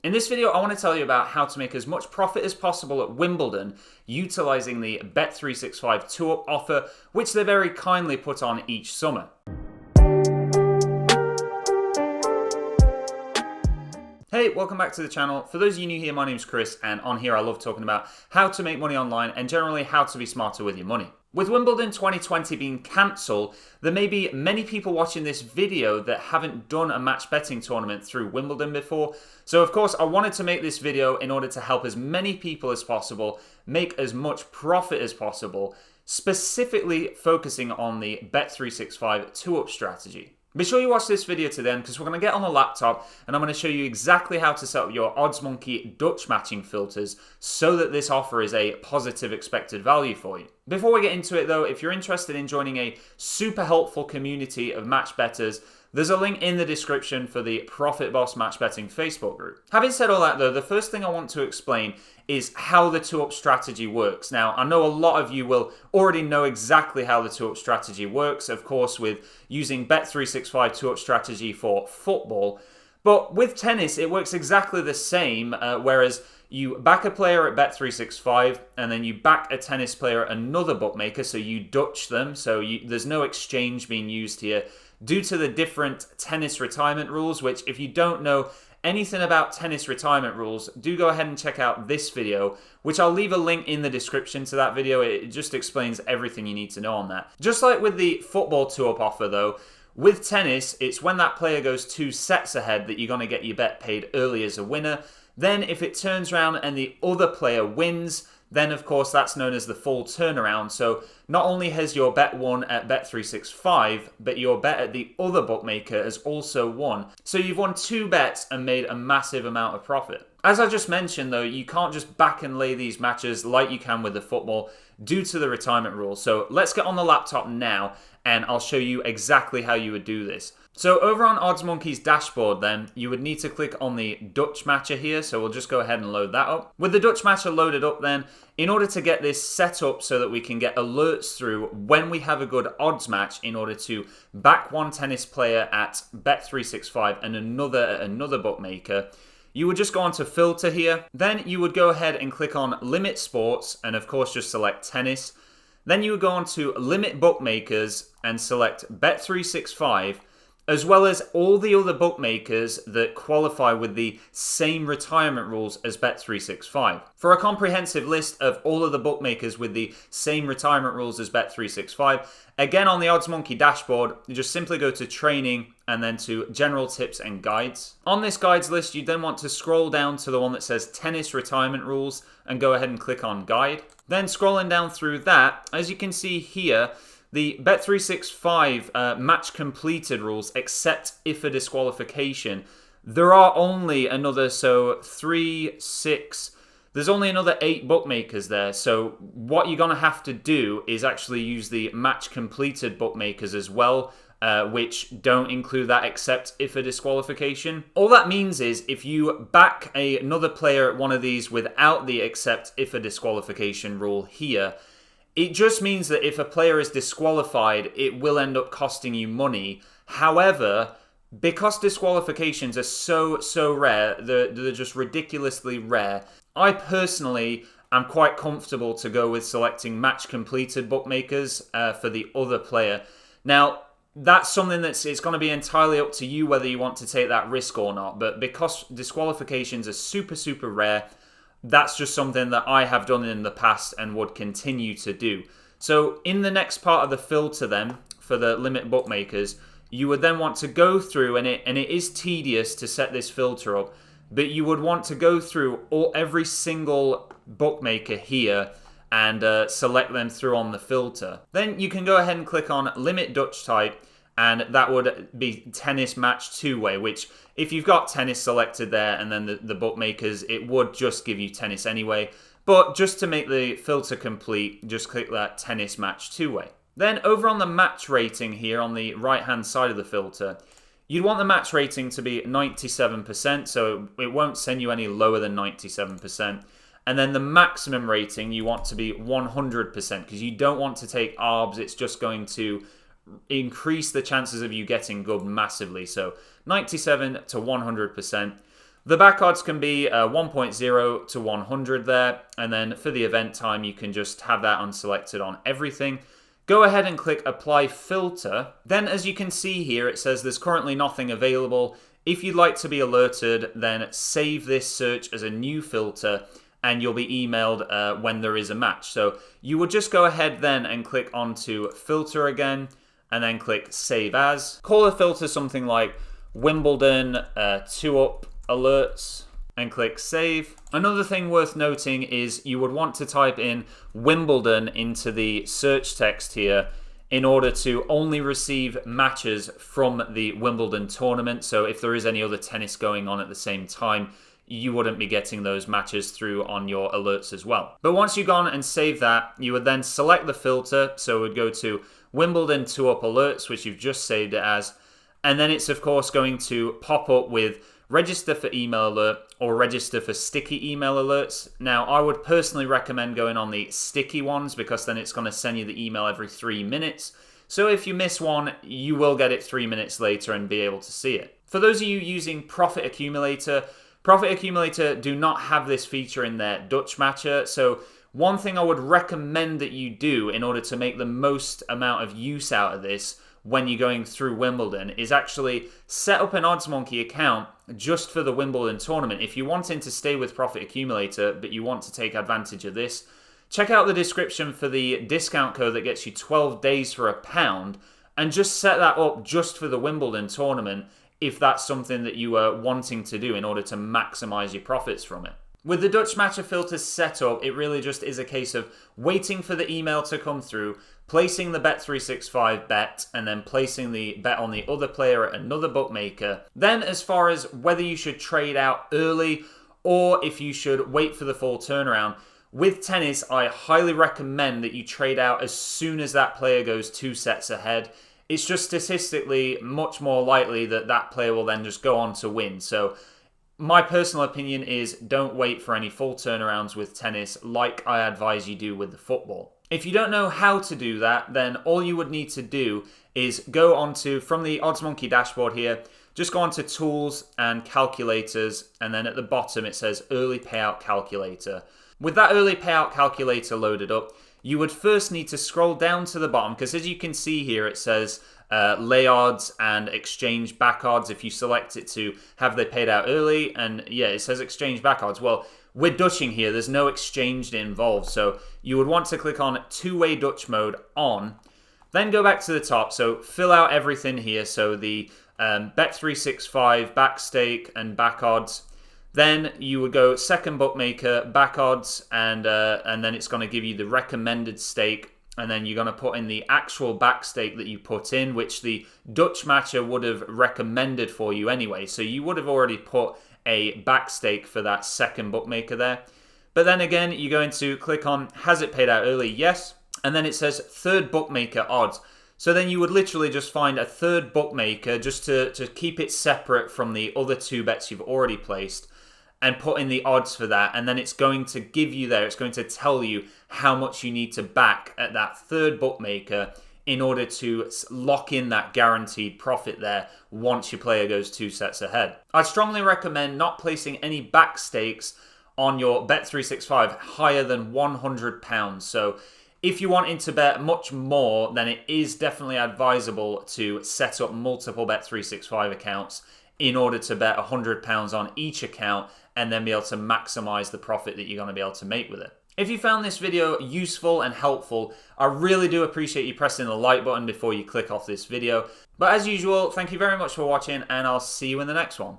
In this video, I want to tell you about how to make as much profit as possible at Wimbledon utilizing the bet365 2-up offer, which they very kindly put on each summer. Hey, welcome back to the channel. For those of you new here, my name's Chris, and on here I love talking about how to make money online and generally how to be smarter with your money. With Wimbledon 2020 being cancelled, there may be many people watching this video that haven't done a match betting tournament through Wimbledon before. So of course, I wanted to make this video in order to help as many people as possible make as much profit as possible, specifically focusing on the bet365 2-up strategy. Be sure you watch this video to the end because we're going to get on the laptop and I'm going to show you exactly how to set up your OddsMonkey Dutch matching filters so that this offer is a positive expected value for you. Before we get into it though, if you're interested in joining a super helpful community of match bettors, there's a link in the description for the Profit Boss Match Betting Facebook group. Having said all that though, the first thing I want to explain is how the 2-up strategy works. Now, I know a lot of you will already know exactly how the 2-up strategy works, of course, with using bet365 2-up strategy for football. But with tennis, it works exactly the same, whereas you back a player at bet365 and then you back a tennis player at another bookmaker, so you Dutch them, so there's no exchange being used here due to the different tennis retirement rules, which if you don't know anything about tennis retirement rules, do go ahead and check out this video, which I'll leave a link in the description to that video. It just explains everything you need to know on that. Just like with the football 2-up offer though, with tennis, it's when that player goes 2 sets ahead that you're going to get your bet paid early as a winner. Then if it turns around and the other player wins, then of course that's known as the full turnaround. So not only has your bet won at bet365, but your bet at the other bookmaker has also won. So you've won 2 bets and made a massive amount of profit. As I just mentioned though, you can't just back and lay these matches like you can with the football due to the retirement rules. So let's get on the laptop now and I'll show you exactly how you would do this. So over on OddsMonkey's dashboard then, you would need to click on the Dutch matcher here, so we'll just go ahead and load that up. With the Dutch matcher loaded up then, in order to get this set up so that we can get alerts through when we have a good odds match in order to back one tennis player at bet365 and another at another bookmaker, you would just go on to filter here. Then you would go ahead and click on limit sports and of course just select tennis. Then you would go on to limit bookmakers and select bet365, as well as all the other bookmakers that qualify with the same retirement rules as bet365. For a comprehensive list of all of the bookmakers with the same retirement rules as bet365, again on the OddsMonkey dashboard, you just simply go to training and then to general tips and guides. On this guides list, you then want to scroll down to the one that says tennis retirement rules and go ahead and click on guide. Then scrolling down through that, as you can see here, the bet365 match completed rules, except if a disqualification, there are only another, so 3, 6, there's only another 8 bookmakers there. So what you're going to have to do is actually use the match completed bookmakers as well, which don't include that except if a disqualification. All that means is if you back another player at one of these without the except if a disqualification rule here, it just means that if a player is disqualified, it will end up costing you money. However, because disqualifications are so rare, they're just ridiculously rare, I personally am quite comfortable to go with selecting match completed bookmakers for the other player. Now, that's something it's going to be entirely up to you whether you want to take that risk or not. But because disqualifications are super rare, that's just something that I have done in the past and would continue to do. So in the next part of the filter then, for the limit bookmakers, you would then want to go through, and it is tedious to set this filter up, but you would want to go through every single bookmaker here and select them through on the filter. Then you can go ahead and click on limit Dutch type, and that would be tennis match 2-way, which if you've got tennis selected there and then the bookmakers, it would just give you tennis anyway. But just to make the filter complete, just click that tennis match 2-way. Then over on the match rating here on the right hand side of the filter, you'd want the match rating to be 97%, so it won't send you any lower than 97%. And then the maximum rating you want to be 100% because you don't want to take ARBs. It's just going to increase the chances of you getting good massively. So 97 to 100%. The back odds can be 1.0 to 100 there, and then for the event time, you can just have that unselected on everything. Go ahead and click Apply Filter. Then as you can see here, it says there's currently nothing available. If you'd like to be alerted, then save this search as a new filter, and you'll be emailed when there is a match. So you would just go ahead then and click onto Filter again, and then click Save As. Call the filter something like Wimbledon 2-up alerts, and click Save. Another thing worth noting is you would want to type in Wimbledon into the search text here in order to only receive matches from the Wimbledon tournament. So if there is any other tennis going on at the same time, you wouldn't be getting those matches through on your alerts as well. But once you've gone and saved that, you would then select the filter. So it would go to Wimbledon 2-up alerts, which you've just saved it as. And then it's of course going to pop up with register for email alert or register for sticky email alerts. Now, I would personally recommend going on the sticky ones because then it's going to send you the email every 3 minutes. So if you miss one, you will get it 3 minutes later and be able to see it. For those of you using Profit Accumulator do not have this feature in their Dutch matcher. So one thing I would recommend that you do in order to make the most amount of use out of this when you're going through Wimbledon is actually set up an OddsMonkey account just for the Wimbledon tournament. If you're wanting to stay with Profit Accumulator, but you want to take advantage of this, check out the description for the discount code that gets you 12 days for £1, and just set that up just for the Wimbledon tournament if that's something that you are wanting to do in order to maximize your profits from it. With the Dutch matcher filters set up, it really just is a case of waiting for the email to come through, placing the bet365 bet, and then placing the bet on the other player at another bookmaker. Then as far as whether you should trade out early or if you should wait for the full turnaround, with tennis, I highly recommend that you trade out as soon as that player goes 2 sets ahead. It's just statistically much more likely that that player will then just go on to win. So my personal opinion is don't wait for any full turnarounds with tennis like I advise you do with the football. If you don't know how to do that, then all you would need to do is go onto, from the OddsMonkey dashboard here, just go onto Tools and Calculators, and then at the bottom it says Early Payout Calculator. With that Early Payout Calculator loaded up, you would first need to scroll down to the bottom, because as you can see here it says lay odds and exchange back odds if you select it to have they paid out early, and yeah, it says exchange back odds. Well, we're Dutching here, there's no exchange involved, so you would want to click on two-way Dutch mode on, then go back to the top, so fill out everything here, so the bet365 back stake and back odds. Then you would go second bookmaker, back odds, and then it's going to give you the recommended stake, and then you're going to put in the actual back stake that you put in, which the Dutch matcher would have recommended for you anyway. So you would have already put a back stake for that second bookmaker there. But then again, you're going to click on, has it paid out early? Yes. And then it says third bookmaker odds. So then you would literally just find a third bookmaker just to keep it separate from the other 2 bets you've already placed, and put in the odds for that, and then it's going to give you there, it's going to tell you how much you need to back at that third bookmaker in order to lock in that guaranteed profit there once your player goes 2 sets ahead. I strongly recommend not placing any back stakes on your bet365 higher than £100. So if you're wanting to bet much more, then it is definitely advisable to set up multiple bet365 accounts in order to bet £100 on each account and then be able to maximize the profit that you're going to be able to make with it. If you found this video useful and helpful, I really do appreciate you pressing the like button before you click off this video. But as usual, thank you very much for watching, and I'll see you in the next one.